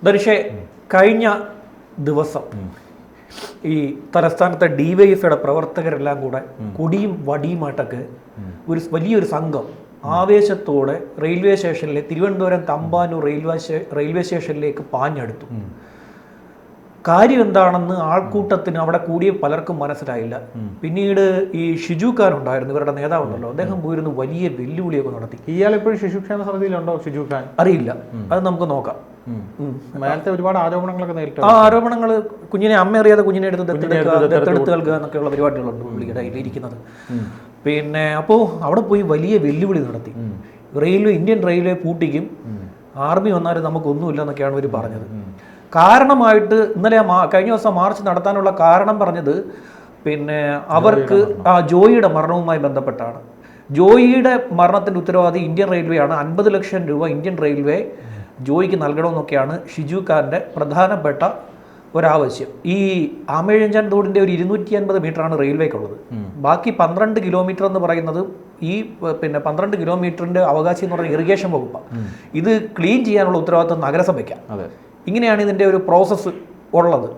ധനുഷേ, കഴിഞ്ഞ ദിവസം ഈ തലസ്ഥാനത്തെ ഡിവൈഎഫ്ഐയുടെ പ്രവർത്തകരെല്ലാം കൂടെ കൊടിയും വടിയുമായിട്ടൊക്കെ വലിയൊരു സംഘം ആവേശത്തോടെ റെയിൽവേ സ്റ്റേഷനിലെ തിരുവനന്തപുരം തമ്പാനൂർ റെയിൽവേ സ്റ്റേഷനിലേക്ക് പാഞ്ഞെടുത്തു. കാര്യം എന്താണെന്ന് ആൾക്കൂട്ടത്തിന് അവിടെ കൂടിയ പലർക്കും മനസ്സിലായില്ല. പിന്നീട് ഈ ഷിജു ഖാൻ ഉണ്ടായിരുന്നു, ഇവരുടെ നേതാവുണ്ടല്ലോ, അദ്ദേഹം പോയിരുന്നു വലിയ വെല്ലുവിളിയൊക്കെ നടത്തി. ഇയാൾ ഇപ്പോഴും ശിശുക്ഷേമ സമിതിയിലുണ്ടോ? ഷിജു ഖാൻ അറിയില്ല, അത് നമുക്ക് നോക്കാം. നേരത്തെ ഒരുപാട് ആരോപണങ്ങളൊക്കെ നേരിട്ടു. ആ ആരോപണങ്ങൾ, കുഞ്ഞിനെ അമ്മ അറിയാതെ കുഞ്ഞിനെ എടുത്ത് ദത്തെടുത്ത് നൽകുക എന്നൊക്കെയുള്ള പരിപാടികളുണ്ട് പുള്ളിയുടെ ഇരിക്കുന്നത്. പിന്നെ അപ്പോൾ അവിടെ പോയി വലിയ വെല്ലുവിളി നടത്തി. ഇന്ത്യൻ റെയിൽവേ പൂട്ടിക്കും, ആർമി വന്നാലും നമുക്കൊന്നുമില്ല എന്നൊക്കെയാണ് ഇവർ പറഞ്ഞത്. കാരണമായിട്ട് ഇന്നലെ കഴിഞ്ഞ ദിവസം മാർച്ച് നടത്താനുള്ള കാരണം പറഞ്ഞത് പിന്നെ അവർക്ക് ജോയിയുടെ മരണവുമായി ബന്ധപ്പെട്ടാണ്. ജോയിയുടെ മരണത്തിൻ്റെ ഉത്തരവാദി ഇന്ത്യൻ റെയിൽവേ ആണ്. 50 ലക്ഷം രൂപ ഇന്ത്യൻ റെയിൽവേ ജോയിക്ക് നൽകണമെന്നൊക്കെയാണ് ഷിജു ഖാൻ്റെ പ്രധാനപ്പെട്ട ഒരാവശ്യം. ഈ ആമേഴഞ്ചാൻ തോടിൻ്റെ ഒരു 250 മീറ്ററാണ് റെയിൽവേക്കുള്ളത്. ബാക്കി 12 കിലോമീറ്റർ എന്ന് പറയുന്നത് ഈ 12 കിലോമീറ്ററിൻ്റെ അവകാശം എന്ന് പറയുന്നത് ഇറിഗേഷൻ വകുപ്പാണ്. ഇത് ക്ലീൻ ചെയ്യാനുള്ള ഉത്തരവാദിത്വം നഗരസഭയ്ക്കാണ്. ഇങ്ങനെയാണ് ഇതിൻ്റെ ഒരു പ്രോസസ്സ് ഉള്ളത്.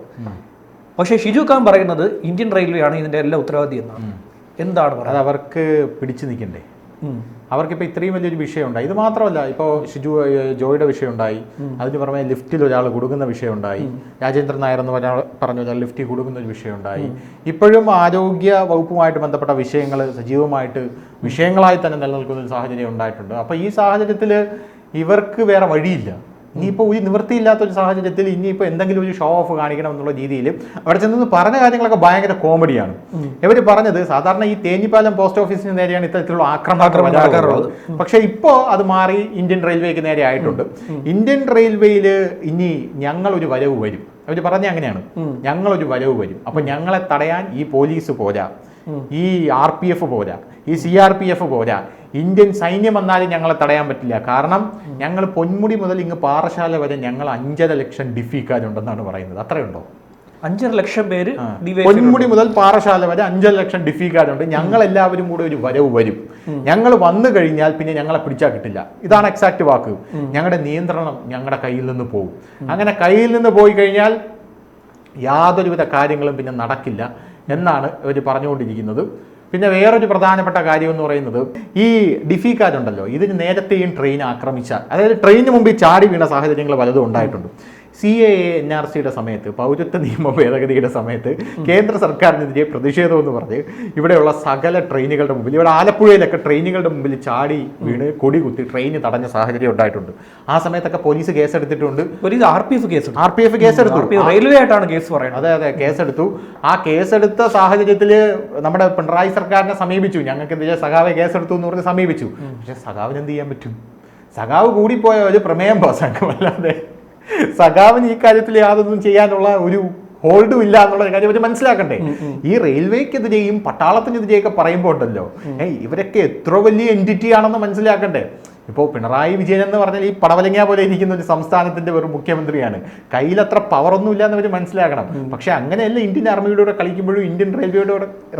പക്ഷേ ഷിജു ഖാൻ പറയുന്നത് ഇന്ത്യൻ റെയിൽവേ ആണ് ഇതിൻ്റെ എല്ലാ ഉത്തരവാദി എന്നാണ്. എന്താണ് പറയുന്നത്? അവർക്ക് പിടിച്ചു നിൽക്കണ്ടേ? അവർക്കിപ്പോൾ ഇത്രയും വലിയൊരു വിഷയമുണ്ടായി. ഇത് മാത്രമല്ല, ഇപ്പോൾ ജോയിയുടെ വിഷയമുണ്ടായി, അതിന് പുറമെ ലിഫ്റ്റിൽ ഒരാൾ കുടുങ്ങുന്ന വിഷയമുണ്ടായി, രാജേന്ദ്രൻ നായർ എന്ന് പറഞ്ഞ ഒരാൾ ലിഫ്റ്റിൽ കുടുങ്ങുന്ന ഒരു വിഷയമുണ്ടായി. ഇപ്പോഴും ആരോഗ്യ വകുപ്പുമായിട്ട് ബന്ധപ്പെട്ട വിഷയങ്ങൾ സജീവമായിട്ട് വിഷയങ്ങളായി തന്നെ നിലനിൽക്കുന്ന ഒരു സാഹചര്യം ഉണ്ടായിട്ടുണ്ട്. അപ്പോൾ ഈ സാഹചര്യത്തിൽ ഇവർക്ക് വേറെ വഴിയില്ല. ഇനിയിപ്പോൾ ഒരു നിവൃത്തിയില്ലാത്തൊരു സാഹചര്യത്തിൽ ഇനിയിപ്പോൾ എന്തെങ്കിലും ഒരു ഷോ ഓഫ് കാണിക്കണം എന്നുള്ള രീതിയിൽ അവിടെ ചെന്ന് പറഞ്ഞ കാര്യങ്ങളൊക്കെ ഭയങ്കര കോമഡിയാണ്. ഇവർ പറഞ്ഞത് സാധാരണ ഈ തേഞ്ഞിപ്പാലം പോസ്റ്റ് ഓഫീസിന് നേരെയാണ് ഇത്തരത്തിലുള്ള ആക്രമണം. പക്ഷേ ഇപ്പോൾ അത് മാറി ഇന്ത്യൻ റെയിൽവേക്ക് നേരെ ആയിട്ടുണ്ട്. ഇന്ത്യൻ റെയിൽവേയിൽ ഇനി ഞങ്ങളൊരു വരവ് വരും. അവർ പറഞ്ഞ അങ്ങനെയാണ്, ഞങ്ങളൊരു വരവ് വരും. അപ്പം ഞങ്ങളെ തടയാൻ ഈ പോലീസ് പോരാ, ഈ RPF പോരാ, ഈ CRPF പോരാ, ഇന്ത്യൻ സൈന്യം വന്നാലും ഞങ്ങളെ തടയാൻ പറ്റില്ല. കാരണം ഞങ്ങൾ പൊന്മുടി മുതൽ ഇങ്ങ് പാറശാല വരെ ഞങ്ങൾ 5.5 ലക്ഷം ഡിഫിക്കാരുണ്ടെന്നാണ് പറയുന്നത്. അത്രയുണ്ടോ? 5.5 ലക്ഷം പേര് പൊന്മുടി മുതൽ പാറശാല വരെ 5.5 ലക്ഷം ഡിഫിക്കാരുണ്ട്. ഞങ്ങൾ എല്ലാവരും കൂടെ ഒരു വരവ് വരും. ഞങ്ങൾ വന്നു കഴിഞ്ഞാൽ പിന്നെ ഞങ്ങളെ പിടിച്ചാൽ കിട്ടില്ല. ഇതാണ് എക്സാക്ട് വാക്ക്. ഞങ്ങളുടെ നിയന്ത്രണം ഞങ്ങളുടെ കയ്യിൽ നിന്ന് പോകും. അങ്ങനെ കയ്യിൽ നിന്ന് പോയി കഴിഞ്ഞാൽ യാതൊരുവിധ കാര്യങ്ങളും പിന്നെ നടക്കില്ല എന്നാണ് ഇവർ പറഞ്ഞുകൊണ്ടിരിക്കുന്നത്. പിന്നെ വേറൊരു പ്രധാനപ്പെട്ട കാര്യം എന്ന് പറയുന്നത്, ഈ ഡിഫിക്കാരുണ്ടല്ലോ, ഇതിന് നേരത്തെയും ട്രെയിൻ ആക്രമിച്ചാൽ, അതായത് ട്രെയിനിന് മുമ്പ് ചാടി വീണ സാഹചര്യങ്ങൾ പലതും ഉണ്ടായിട്ടുണ്ട്. CAA NRCയുടെ സമയത്ത്, പൗരത്വ നിയമ ഭേദഗതിയുടെ സമയത്ത് കേന്ദ്ര സർക്കാരിനെതിരെ പ്രതിഷേധം എന്ന് പറഞ്ഞ് ഇവിടെയുള്ള സകല ട്രെയിനുകളുടെ മുമ്പിൽ, ഇവിടെ ആലപ്പുഴയിലൊക്കെ ട്രെയിനുകളുടെ മുമ്പിൽ ചാടി വീണ് കൊടി കുത്തി ട്രെയിന് തടഞ്ഞ സാഹചര്യം ഉണ്ടായിട്ടുണ്ട്. ആ സമയത്തൊക്കെ പോലീസ് കേസെടുത്തിട്ടുണ്ട്. RPF കേസെടുത്തു. റെയിൽവേ ആയിട്ടാണ് കേസ് പറയുന്നത്. അതെ, കേസെടുത്തു. ആ കേസെടുത്ത സാഹചര്യത്തിൽ നമ്മുടെ പിണറായി സർക്കാരിനെ സമീപിച്ചു. ഞങ്ങൾക്കെതിരെ സഖാവെ കേസെടുത്തു എന്ന് പറഞ്ഞ് സമീപിച്ചു. പക്ഷെ സഖാവിന് എന്ത് ചെയ്യാൻ പറ്റും? സഖാവ് കൂടിപ്പോയ ഒരു പ്രമേയം പാസ്സാക്കുമല്ലാതെ സഖാവിന് ഈ കാര്യത്തിൽ യാതൊന്നും ചെയ്യാനുള്ള ഒരു ഹോൾഡും ഇല്ല എന്നുള്ള കാര്യം അവർ മനസ്സിലാക്കണ്ടേ. ഈ റെയിൽവേക്കെതിരെയും പട്ടാളത്തിനെതിരെയൊക്കെ പറയുമ്പോൾ ഉണ്ടല്ലോ, ഇവരൊക്കെ എത്ര വലിയ എൻറ്റിറ്റി ആണെന്ന് മനസ്സിലാക്കണ്ടേ. ഇപ്പോൾ പിണറായി വിജയൻ എന്ന് പറഞ്ഞാൽ ഈ പടവലങ്ങ പോലെ ഇരിക്കുന്ന ഒരു സംസ്ഥാനത്തിന്റെ ഒരു മുഖ്യമന്ത്രിയാണ്. കയ്യിലത്ര പവറൊന്നും ഇല്ല എന്നവർ മനസ്സിലാക്കണം. പക്ഷെ അങ്ങനെയല്ല ഇന്ത്യൻ ആർമിയുടെ കൂടെ കളിക്കുമ്പോഴും ഇന്ത്യൻ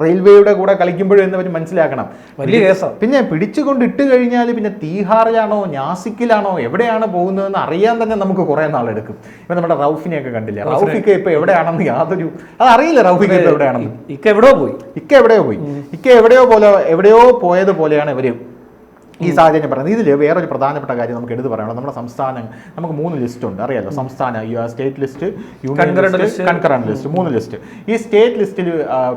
റെയിൽവേയുടെ കൂടെ കളിക്കുമ്പോഴും എന്നവർ മനസ്സിലാക്കണം. വലിയ കേസാണ്. പിന്നെ പിടിച്ചുകൊണ്ട് ഇട്ട് കഴിഞ്ഞാൽ പിന്നെ തീഹാറിലാണോ നാസിക്കിലാണോ എവിടെയാണ് പോകുന്നതെന്ന് അറിയാൻ തന്നെ നമുക്ക് കുറെ നാളെടുക്കും. ഇപ്പൊ നമ്മുടെ റൌഫിനെയൊക്കെ കണ്ടില്ല, റൌഫിക്ക് ഇപ്പൊ എവിടെയാണെന്ന് യാതൊരു അതറിയില്ല. റൌഫിക്ക് ഇപ്പൊ എവിടെയാണെന്ന് ഇക്ക എവിടെയോ പോയതുപോലെയാണ് ഇവര് ഈ സാഹചര്യം പറയുന്നത്. ഇതിൽ വേറൊരു പ്രധാനപ്പെട്ട കാര്യം നമുക്ക് എടുത്ത് പറയണം. നമ്മുടെ സംസ്ഥാനം, നമുക്ക് 3 ലിസ്റ്റ് ഉണ്ട്, അറിയാലോ. സംസ്ഥാന, state list, union list, concurrent list, 3 list. ഈ സ്റ്റേറ്റ് ലിസ്റ്റിൽ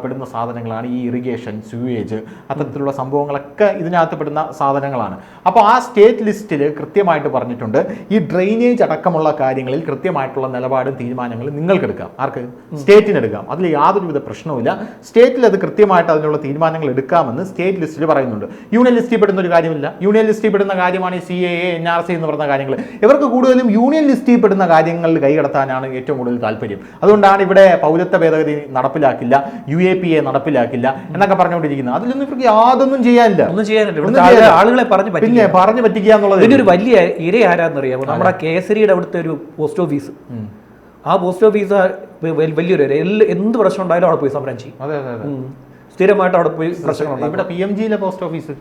പെടുന്ന സാധനങ്ങളാണ് ഈ ഇറിഗേഷൻ, സ്യൂവേജ്, അത്തരത്തിലുള്ള സംഭവങ്ങളൊക്കെ ഇതിനകത്ത് പെടുന്ന സാധനങ്ങളാണ്. അപ്പോൾ ആ സ്റ്റേറ്റ് ലിസ്റ്റിൽ കൃത്യമായിട്ട് പറഞ്ഞിട്ടുണ്ട്, ഈ ഡ്രെയിനേജ് അടക്കമുള്ള കാര്യങ്ങളിൽ കൃത്യമായിട്ടുള്ള നിലപാടും തീരുമാനങ്ങളും നിങ്ങൾക്ക് എടുക്കാം. ആർക്ക്? സ്റ്റേറ്റിന് എടുക്കാം. അതിൽ യാതൊരുവിധ പ്രശ്നവുമില്ല. സ്റ്റേറ്റിൽ അത് കൃത്യമായിട്ട് അതിനുള്ള തീരുമാനങ്ങൾ എടുക്കാമെന്ന് സ്റ്റേറ്റ് ലിസ്റ്റിൽ പറയുന്നുണ്ട്. യൂണിയൻ ലിസ്റ്റിൽ പെടുന്ന ഒരു കാര്യമില്ല. യൂണിയൻ ലിസ്റ്റിൽ പെടുന്ന കാര്യമാണ് ഈ CAA NRC എന്ന് പറയുന്ന കാര്യങ്ങൾ. ഇവർക്ക് കൂടുതലും യൂണിയൻ ലിസ്റ്റിൽ പെടുന്ന കാര്യങ്ങളിൽ കൈകടത്താനാണ് ഏറ്റവും കൂടുതൽ താല്പര്യം. അതുകൊണ്ടാണ് ഇവിടെ പൗരത്വ ഭേദഗതി നടപ്പിലാക്കില്ല, UAPA നടപ്പിലാക്കില്ല എന്നൊക്കെ പറഞ്ഞുകൊണ്ടിരിക്കുന്നത്. അതിലൊന്നും ഇവർക്ക് യാതൊന്നും ചെയ്യാനില്ല. ആളുകളെ പറഞ്ഞു പറ്റിക്കുക എന്നുള്ളത് ഇതിനൊരു വലിയ ഇര ആരാന്നറിയാമോ? നമ്മുടെ കേസരിയുടെ അവിടുത്തെ ഒരു പോസ്റ്റ് ഓഫീസ്. ആ പോസ്റ്റ് ഓഫീസ് വലിയൊരു എന്ത് പ്രശ്നം ഉണ്ടായാലും അവിടെ പോയി സമരം ചെയ്യും. സ്ഥിരമായിട്ട് അവിടെ പോയി പ്രശ്നങ്ങളുണ്ട്. ഇവിടെ PMGയിലെ പോസ്റ്റ് ഓഫീസ്,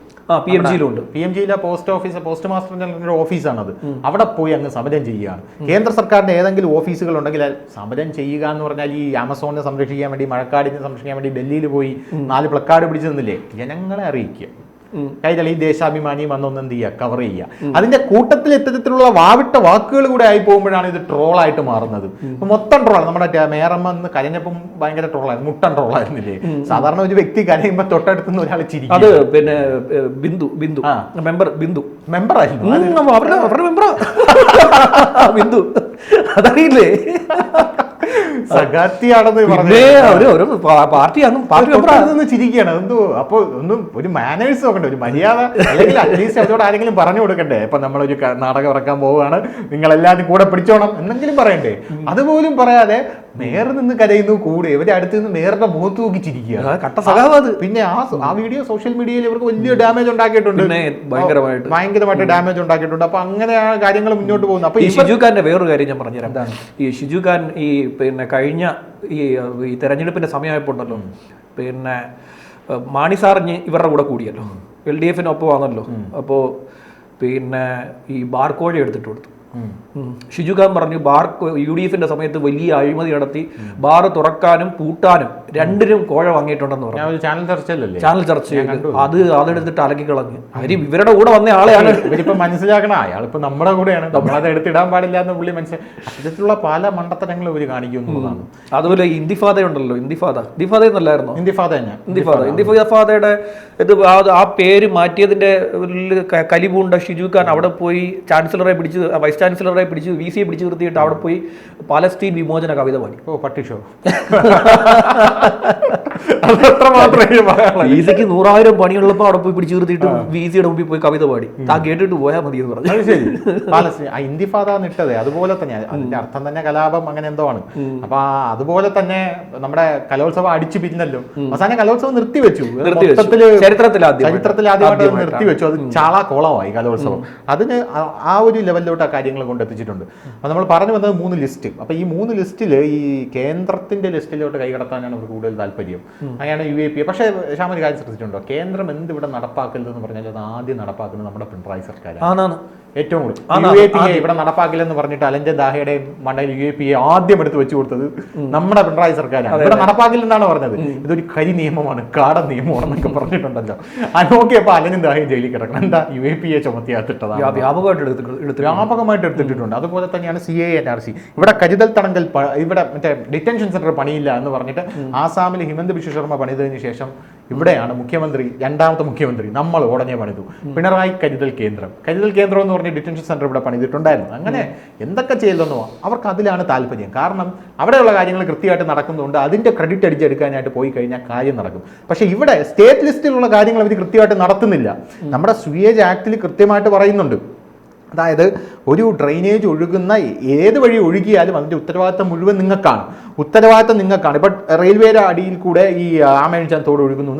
PMGയിലുണ്ട്. PMGയിലെ പോസ്റ്റ് ഓഫീസ്, പോസ്റ്റ് മാസ്റ്റർ ജനറലിന്റെ ഓഫീസാണത്. അവിടെ പോയി അങ്ങ് സമരം ചെയ്യുകയാണ്. കേന്ദ്ര സർക്കാരിന്റെ ഏതെങ്കിലും ഓഫീസുകൾ ഉണ്ടെങ്കിൽ സമരം ചെയ്യുക എന്ന് പറഞ്ഞാൽ ഈ ആമസോണിനെ സംരക്ഷിക്കാൻ വേണ്ടി, മഴക്കാടിനെ സംരക്ഷിക്കാൻ വേണ്ടി ഡൽഹിയിൽ പോയി 4 പ്ലക്കാർഡ് പിടിച്ചു നിന്നില്ലേ, ജനങ്ങളെ അറിയിക്കുക. കൈരളി ദേശാഭിമാനി വന്നൊന്ന് എന്ത് ചെയ്യുക, കവർ ചെയ്യുക. അതിന്റെ കൂട്ടത്തിൽ ഇത്തരത്തിലുള്ള വാവിട്ട വാക്കുകൾ കൂടെ ആയി പോകുമ്പോഴാണ് ഇത് ട്രോളായിട്ട് മാറുന്നത്. മൊത്തം ട്രോളാണ്. നമ്മുടെ മേറമ്മ എന്ന് കരഞ്ഞപ്പം ഭയങ്കര ട്രോളായിരുന്നു, മുട്ടൻ ട്രോളായിരുന്നില്ലേ. സാധാരണ ഒരു വ്യക്തി കരയുമ്പോൾ തൊട്ടടുത്തുനിന്ന് ഒരാൾ ചിരിക്കും. അത് പിന്നെ ബിന്ദു മെമ്പറായിരുന്നു, അവരുടെ മെമ്പറാ ബിന്ദു, അതറിയില്ലേ? സഖാത്തിയാണെന്ന് പാർട്ടി ചിരിക്കുകയാണ്. എന്തോ അപ്പൊ ഒന്നും ഒരു മാനേഴ്സ് നോക്കണ്ടേ, ഒരു മര്യാദ, അല്ലെങ്കിൽ അറ്റ്ലീസ്റ്റ് അതോട് ആരെങ്കിലും പറഞ്ഞു കൊടുക്കണ്ടേ. ഇപ്പൊ നമ്മളൊരു നാടകം ഇറക്കാൻ പോവുകയാണ്, നിങ്ങളെല്ലാവരും കൂടെ പിടിച്ചോണം എന്നെങ്കിലും പറയണ്ടേ. അതുപോലും പറയാതെ മേയർ നിന്ന് കരയുന്നു, കൂടെ ഇവരെ അടുത്ത് നിന്ന് മേയറുടെ മുഖത്ത് നോക്കി ചിരിക്കുക. പിന്നെ ആ വീഡിയോ സോഷ്യൽ മീഡിയയിൽ ഇവർക്ക് വലിയ ഡാമേജ് ഉണ്ടാക്കിയിട്ടുണ്ട്, ഭയങ്കരമായിട്ട് ഡാമേജ് ഉണ്ടാക്കിയിട്ടുണ്ട്. അപ്പൊ അങ്ങനെ ആ കാര്യങ്ങൾ മുന്നോട്ട് പോകുന്നു. അപ്പൊ ഈ ഷിജു ഖാന്റെ വേറൊരു കാര്യം ഞാൻ പറഞ്ഞുതരാം. ഈ ഷിജു ഖാൻ ഈ പിന്നെ കഴിഞ്ഞ ഈ തെരഞ്ഞെടുപ്പിന്റെ സമയമായപ്പോൾ ഉണ്ടല്ലോ, പിന്നെ മാണി സാറിഞ്ഞ് ഇവരുടെ കൂടെ കൂടിയല്ലോ, LDFനൊപ്പം ആണല്ലോ. അപ്പോൾ പിന്നെ ഈ ബാർക്കോഴ എടുത്തിട്ട് കൊടുത്തു. ഷിജു ഖാൻ പറഞ്ഞു UDFന്റെ സമയത്ത് വലിയ അഴിമതി നടത്തി ബാർ തുറക്കാനും പൂട്ടാനും രണ്ടിനും കോഴ വാങ്ങിയിട്ടുണ്ടെന്ന് പറഞ്ഞു. ചാനൽ ചർച്ച ചെയ്ത് അതെടുത്തിട്ട് അലക്കി കളഞ്ഞു. അവര് ഇവരുടെ കൂടെ വന്ന ആളെയാണ്. ഇവരിപ്പോ മനസ്സിലാക്കണം, അയാളിപ്പോ നമ്മുടെ കൂടെയാണ്, നമ്മളത് എടുത്തിടാൻ പാടില്ല എന്ന് പുള്ളി മനസ്സിലാക്കിയിട്ടുള്ള പല മണ്ടത്തരങ്ങൾ ഇവര് കാണിക്കുന്നതാണ്. അതുപോലെ ഇന്തിഫാദ ഉണ്ടല്ലോ, ഇന്തിഫാദ എന്നല്ലായിരുന്നോ? ഇന്തിഫാദയുടെ ഇത് ആ പേര് മാറ്റിയതിന്റെ കലിപൂണ്ട ഷിജു ഖാൻ അവിടെ പോയി ചാൻസലറെ പിടിച്ച്, വൈസ് ചാൻസലറെ പിടിച്ച്, VC പിടിച്ചു നിർത്തിയിട്ട് അവിടെ പോയി പാലസ്തീൻ വിമോചന കവിത പാടി. പട്ടിഷോ VCക്ക് 100,000 പണിയുള്ളപ്പോൾ അവിടെ പോയി പിടിച്ചു നിർത്തിയിട്ട് VCയുടെ മുമ്പിൽ പോയി കവിത പാടി. താൻ കേട്ടിട്ട് പോയാൽ മതി എന്ന് പറഞ്ഞു. ഇന്തിഫാദ നിട്ടത് അതുപോലെ തന്നെ, അതിന്റെ അർത്ഥം തന്നെ കലാപം അങ്ങനെ എന്തോ ആണ്. അപ്പൊ അതുപോലെ തന്നെ നമ്മുടെ കലോത്സവം അടിച്ചു പിരിഞ്ഞല്ലോ. അവസാനം കലോത്സവം നിർത്തിവെച്ചു, ചരിത്രത്തിൽ ആദ്യമായിട്ട് നിർത്തിവെച്ചു. അത് ചാളാ കോളമായി കലോത്സവം. അതിന് ആ ഒരു ലെവലിലോട്ട് ആ കാര്യങ്ങൾ കൊണ്ടെത്തിച്ചിട്ടുണ്ട്. അപ്പൊ നമ്മൾ പറഞ്ഞു വന്നത് 3 ലിസ്റ്റ്. അപ്പൊ ഈ 3 ലിസ്റ്റിൽ ഈ കേന്ദ്രത്തിന്റെ ലിസ്റ്റിലോട്ട് കൈകടത്താനാണ് അവർക്ക് കൂടുതൽ താല്പര്യം. അങ്ങനെയാണ് UAP. പക്ഷേ ശ്യാമ ഒരു കാര്യം ശ്രദ്ധിച്ചിട്ടുണ്ടോ, കേന്ദ്രം എന്ത് ഇവിടെ നടപ്പാക്കരുതെന്ന് പറഞ്ഞാൽ അത് ആദ്യം നടപ്പാക്കുന്നത് നമ്മുടെ പിണറായി സർക്കാരാണ്. ഏറ്റവും കൂടുതൽ UAP ഇവിടെ നടപ്പാക്കില്ലെന്ന് പറഞ്ഞിട്ട് അലഞ്ചൻ ദാഹയുടെയും മണ്ടയിൽ UAP ആദ്യം എടുത്ത് വെച്ചു കൊടുത്തത് നമ്മുടെ പിണറായി സർക്കാരാണ്. ഇവിടെ നടപ്പാക്കില്ലെന്നാണ് പറഞ്ഞത്. ഇതൊരു കരി നിയമമാണ്, കാടൻ നിയമമാണെന്നൊക്കെ പറഞ്ഞിട്ടുണ്ടല്ലോ. നോക്കിയപ്പോ അലഞ്ചൻ ദാഹയും ജയിലിൽ കിടക്കണം. എന്താ UAP ചുമത്തിയാത്തിട്ടതാണ്, വ്യാപകമായിട്ട് എടുത്തിട്ടുണ്ട്. അതുപോലെ തന്നെയാണ് CA NRC. ഇവിടെ കരുതൽ തടങ്കൽ, ഇവിടെ മറ്റേ ഡിറ്റൻഷൻ സെന്റർ പണിയില്ല എന്ന് പറഞ്ഞിട്ട് ആസാമിൽ ഹിമന്ത് ബിശ്വ ശർമ്മ പണിതതിനു ശേഷം ഇവിടെയാണ് മുഖ്യമന്ത്രി, രണ്ടാമത്തെ മുഖ്യമന്ത്രി നമ്മൾ ഉടനെ പണിതു. പിണറായി കരുതൽ കേന്ദ്രം എന്ന് പറഞ്ഞ് ഡിറ്റൻഷൻ സെന്റർ ഇവിടെ പണിതിട്ടുണ്ടായിരുന്നു. അങ്ങനെ എന്തൊക്കെ ചെയ്യലെന്നോ അവർക്ക് അതിലാണ് താല്പര്യം. കാരണം അവിടെയുള്ള കാര്യങ്ങൾ കൃത്യമായിട്ട് നടക്കുന്നതുകൊണ്ട് അതിന്റെ ക്രെഡിറ്റ് അടിച്ചെടുക്കാനായിട്ട് പോയി കഴിഞ്ഞാൽ കാര്യം നടക്കും. പക്ഷേ ഇവിടെ സ്റ്റേറ്റ് ലിസ്റ്റിലുള്ള കാര്യങ്ങൾ അവർ കൃത്യമായിട്ട് നടത്തുന്നില്ല. നമ്മുടെ സുയേജ് ആക്ടിൽ കൃത്യമായിട്ട് പറയുന്നുണ്ട്, അതായത് ഒരു ഡ്രെയിനേജ് ഒഴുകുന്ന ഏത് വഴി ഒഴുകിയാലും അതിൻ്റെ ഉത്തരവാദിത്തം മുഴുവൻ നിങ്ങൾക്കാണ്. ഇപ്പം റെയിൽവേയുടെ അടിയിൽ കൂടെ ഈ ആമയിഴഞ്ചാൻ തോട് ഒഴുകുന്നു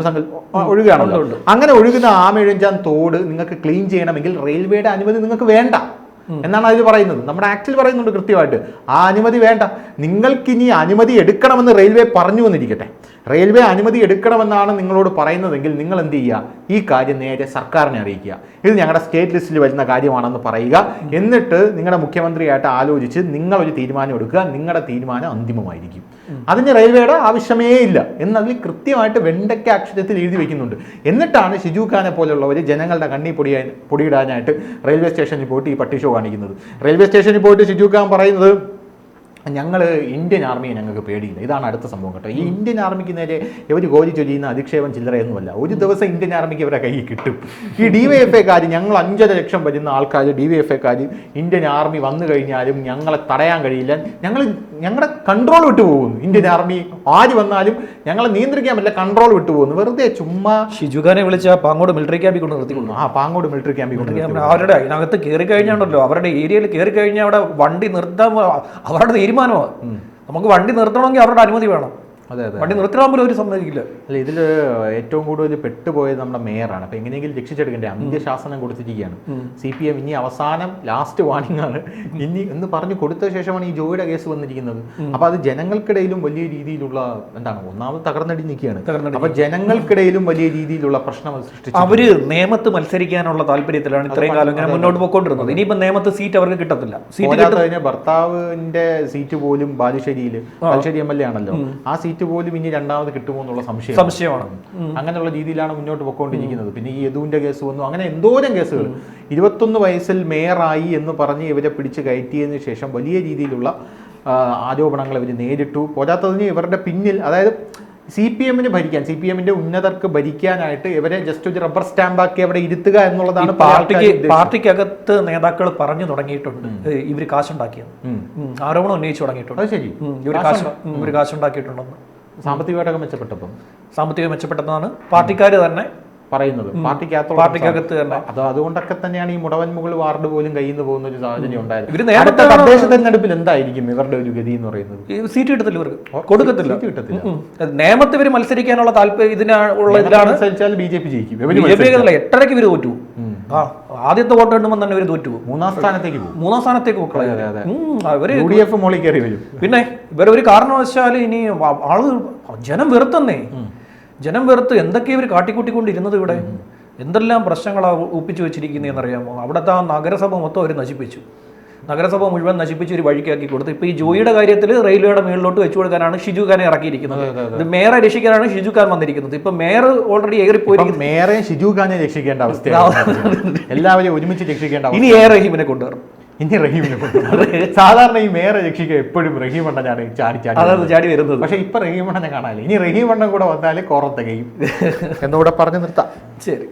ഒഴുകുകയാണല്ലോ. അങ്ങനെ ഒഴുകുന്ന ആമയിഴഞ്ചാൻ തോട് നിങ്ങൾക്ക് ക്ലീൻ ചെയ്യണമെങ്കിൽ റെയിൽവേയുടെ അനുമതി നിങ്ങൾക്ക് വേണ്ട എന്നാണ് അതിൽ പറയുന്നത്. നമ്മുടെ ആക്ടിൽ പറയുന്നുണ്ട് കൃത്യമായിട്ട്, ആ അനുമതി വേണ്ട. നിങ്ങൾക്കിനി അനുമതി എടുക്കണമെന്ന് റെയിൽവേ പറഞ്ഞു വന്നിരിക്കട്ടെ, റെയിൽവേ അനുമതി എടുക്കണമെന്നാണ് നിങ്ങളോട് പറയുന്നതെങ്കിൽ നിങ്ങൾ എന്ത് ചെയ്യുക, ഈ കാര്യം നേരെ സർക്കാരിനെ അറിയിക്കുക. ഇത് ഞങ്ങളുടെ സ്റ്റേറ്റ് ലിസ്റ്റിൽ വരുന്ന കാര്യമാണെന്ന് പറയുക. എന്നിട്ട് നിങ്ങളുടെ മുഖ്യമന്ത്രിയായിട്ട് ആലോചിച്ച് നിങ്ങളൊരു തീരുമാനം എടുക്കുക. നിങ്ങളുടെ തീരുമാനം അന്തിമമായിരിക്കും. അതിന് റെയിൽവേയുടെ ആവശ്യമേ ഇല്ല എന്നതിൽ കൃത്യമായിട്ട് വെണ്ടയ്ക്ക അക്ഷരത്തിൽ എഴുതി വെക്കുന്നുണ്ട്. എന്നിട്ടാണ് ഷിജു ഖാനെ പോലുള്ളവർ ജനങ്ങളുടെ കണ്ണി പൊടിയിടാനായിട്ട് റെയിൽവേ സ്റ്റേഷനിൽ പോയിട്ട് ഈ പട്ടി ഷോ കാണിക്കുന്നത്. റെയിൽവേ സ്റ്റേഷനിൽ പോയിട്ട് ഷിജു ഖാൻ പറയുന്നത്, ഞങ്ങൾ ഇന്ത്യൻ ആർമിയെ ഞങ്ങൾക്ക് പേടിയില്ല. ഇതാണ് അടുത്ത സംഭവം കേട്ടോ. ഈ ഇന്ത്യൻ ആർമിക്ക് നേരെ ഇവർ കോരി ചൊല്ലിയുന്ന അധിക്ഷേപം ചില്ലറയൊന്നുമല്ല. ഒരു ദിവസം ഇന്ത്യൻ ആർമിക്ക് ഇവരെ കയ്യിൽ കിട്ടും. ഈ DYFIക്കാർ, ഞങ്ങൾ 5.5 ലക്ഷം വരുന്ന ആൾക്കാർ DYFIക്കാർ ഇന്ത്യൻ ആർമി വന്നു കഴിഞ്ഞാലും ഞങ്ങളെ തടയാൻ കഴിയില്ല. ഞങ്ങളുടെ കൺട്രോൾ വിട്ടു പോകുന്നു. ഇന്ത്യൻ ആർമി ആര് വന്നാലും ഞങ്ങളെ നിയന്ത്രിക്കാൻ പറ്റില്ല, കൺട്രോൾ വിട്ടു പോകുന്നു. വെറുതെ ചുമ്മാ ഷിജു ഖാനെ വിളിച്ച പാങ്ങോട് മിലിറ്ററി ക്യാമ്പിൽ കൊണ്ട് നിർത്തിക്കൊണ്ടു. പാങ്ങോട് മിലിറ്ററി ക്യാമ്പിൽ കൊണ്ട് അവരുടെ അതിനകത്ത് കയറി കഴിഞ്ഞാണല്ലോ, അവരുടെ ഏരിയയിൽ കയറി കഴിഞ്ഞാൽ അവിടെ വണ്ടി നിർത്താൻ അവരുടെ തീരുമാനമാണ്. നമുക്ക് വണ്ടി നിർത്തണമെങ്കിൽ അവരുടെ അനുമതി വേണം. അതെ അതെ. വണ്ടി നിർത്തിടാൻ പോലും അവർ സമ്മതിക്കില്ല. അല്ല, ഇതിൽ ഏറ്റവും കൂടുതൽ പെട്ടുപോയത് നമ്മുടെ മേയറാണ്. അപ്പോൾ എങ്ങനെയെങ്കിലും രക്ഷിച്ചെടുക്കണ്ടേ? അന്ത്യശാസനം കൊടുത്തിരിക്കുകയാണ് CPM. ഇനി അവസാനം ലാസ്റ്റ് വാർണിംഗ് ആണ് ഇനി എന്ന് പറഞ്ഞു കൊടുത്ത ശേഷമാണ് ഈ ജോയിയുടെ കേസ് വന്നിരിക്കുന്നത്. അപ്പോൾ അത് ജനങ്ങൾക്കിടയിലും വലിയ രീതിയിലുള്ള എന്താണ്, ഒന്നാമത് തകർന്നടി നിൽക്കുകയാണ്. അപ്പോൾ ജനങ്ങൾക്കിടയിലും വലിയ രീതിയിലുള്ള പ്രശ്നം സൃഷ്ടിച്ചു. അവര് നിയമത്ത് മത്സരിക്കാനുള്ള താല്പര്യത്തിലാണ് ഇത്രയും കാലം ഇങ്ങനെ മുന്നോട്ട് പോയിക്കൊണ്ടിരുന്നത്. ഇനിയിപ്പോൾ നിയമത്ത് സീറ്റ് അവർക്ക് കിട്ടത്തില്ല. ഭർത്താവിന്റെ സീറ്റ് പോലും ബാലുശ്ശേരി MLA ആണല്ലോ, ആ സീറ്റ് പോലും ഇനി രണ്ടാമത് കിട്ടുമോ എന്നുള്ള സംശയമാണ്. അങ്ങനെയുള്ള രീതിയിലാണ് മുന്നോട്ട് പോയിക്കൊണ്ടിരിക്കുന്നത്. പിന്നെ ഈ യദുവിന്റെ കേസ് വന്നു, അങ്ങനെ എന്തോരം കേസുകൾ. 21 വയസ്സിൽ മേയറായി എന്ന് പറഞ്ഞ് ഇവരെ പിടിച്ച് കയറ്റിയതിനു ശേഷം വലിയ രീതിയിലുള്ള ആരോപണങ്ങൾ ഇവർ നേരിട്ടു. പോരാത്തതിന് ഇവരുടെ പിന്നിൽ, അതായത് CPM-ന് ഭരിക്കാൻ, CPM-ന്റെ ഉന്നതർക്ക് ഭരിക്കാനായിട്ട് ഇവരെ ജസ്റ്റ് ഒരു റബ്ബർ സ്റ്റാമ്പാക്കി അവിടെ ഇരുത്തുക എന്നുള്ളതാണ് പാർട്ടിക്കകത്ത് നേതാക്കൾ പറഞ്ഞു തുടങ്ങിയിട്ടുണ്ട്. ഇവര് കാശുണ്ടാക്കിയത് ആരോപണം ഉന്നയിച്ചു തുടങ്ങിയിട്ടുണ്ട്. അത് ശരി, ഇവര് കാശുണ്ടാക്കിയിട്ടുണ്ടെന്ന്. സാമ്പത്തികം മെച്ചപ്പെട്ടതാണ് പാർട്ടിക്കാർ തന്നെ പറയുന്നത്. പാർട്ടിക്കകത്ത് തന്നെ. അതുകൊണ്ടൊക്കെ തന്നെയാണ് ഈ മുടവൻമുകൾ വാർഡ് പോലും കയ്യിൽ നിന്ന് പോകുന്ന ഒരു സാഹചര്യം ഉണ്ടായത്. അടുത്ത തദ്ദേശ തെരഞ്ഞെടുപ്പിൽ എന്തായിരിക്കും ഇവരുടെ ഒരു ഗതി എന്ന് പറയുന്നത്? സീറ്റ് കിട്ടത്തില്ല, ഇവർക്ക് കൊടുക്കത്തില്ല. നിയമത്തിൽ ഇവർ മത്സരിക്കാനുള്ള താല്പര്യം ഇതിലാണ്. BJP ജയിക്കും. എട്ടരയ്ക്ക് ഇവര് തോറ്റു. ആദ്യത്തെ വോട്ട് എണ്ണുമ്പോൾ തന്നെ ഇവര് തോറ്റു. മൂന്നാം സ്ഥാനത്തേക്ക് മോളിൽ കയറി വരും. പിന്നെ ഇവരൊരു കാരണവശാൽ ഇനി ആള് ജനം വെറുത്തന്നേ. ജനം വെറുത്ത് എന്തൊക്കെ ഇവർ കാട്ടിക്കൂട്ടിക്കൊണ്ടിരുന്നത്. ഇവിടെ എന്തെല്ലാം പ്രശ്നങ്ങളാണ് ഒപ്പിച്ചു വെച്ചിരിക്കുന്നതെന്നറിയാമോ? അവിടുത്തെ ആ നഗരസഭ മൊത്തം അവർ നശിപ്പിച്ചു. നഗരസഭ മുഴുവൻ നശിപ്പിച്ച് ഒരു വഴിക്കാക്കി കൊടുത്തു. ഇപ്പോൾ ഈ ജോയിയുടെ കാര്യത്തിൽ റെയിൽവേയുടെ മുകളിലോട്ട് വെച്ചു കൊടുക്കാനാണ് ഷിജു ഖാനെ ഇറക്കിയിരിക്കുന്നത്. ഇത് മേയറെ രക്ഷിക്കാനാണ് ഷിജു ഖാൻ വന്നിരിക്കുന്നത്. ഇപ്പൊ മേയർ ഓൾറെഡി ഏറിപ്പോയിരിക്കും. മേയറെ ഷിജു ഖാനെ രക്ഷിക്കേണ്ട അവസ്ഥയാണ്. എല്ലാവരെയും ഒരുമിച്ച് രക്ഷിക്കേണ്ട. ഇനി എ റഹീമിനെ കൊണ്ടുവരും. ഇനി റഹീമിനെ സാധാരണ ഈ മേയറെ രക്ഷിക്കുക എപ്പോഴും റഹീമണ്ണനാണ് ചാടി വരുന്നത്. പക്ഷെ ഇപ്പൊ റഹീമണ്ണനെ കാണാനില്ല. ഇനി റഹീമണ്ണൻ കൂടെ വന്നാലേ കോറത്തകയും എന്നുകൂടെ പറഞ്ഞു നിർത്താം. ശരി.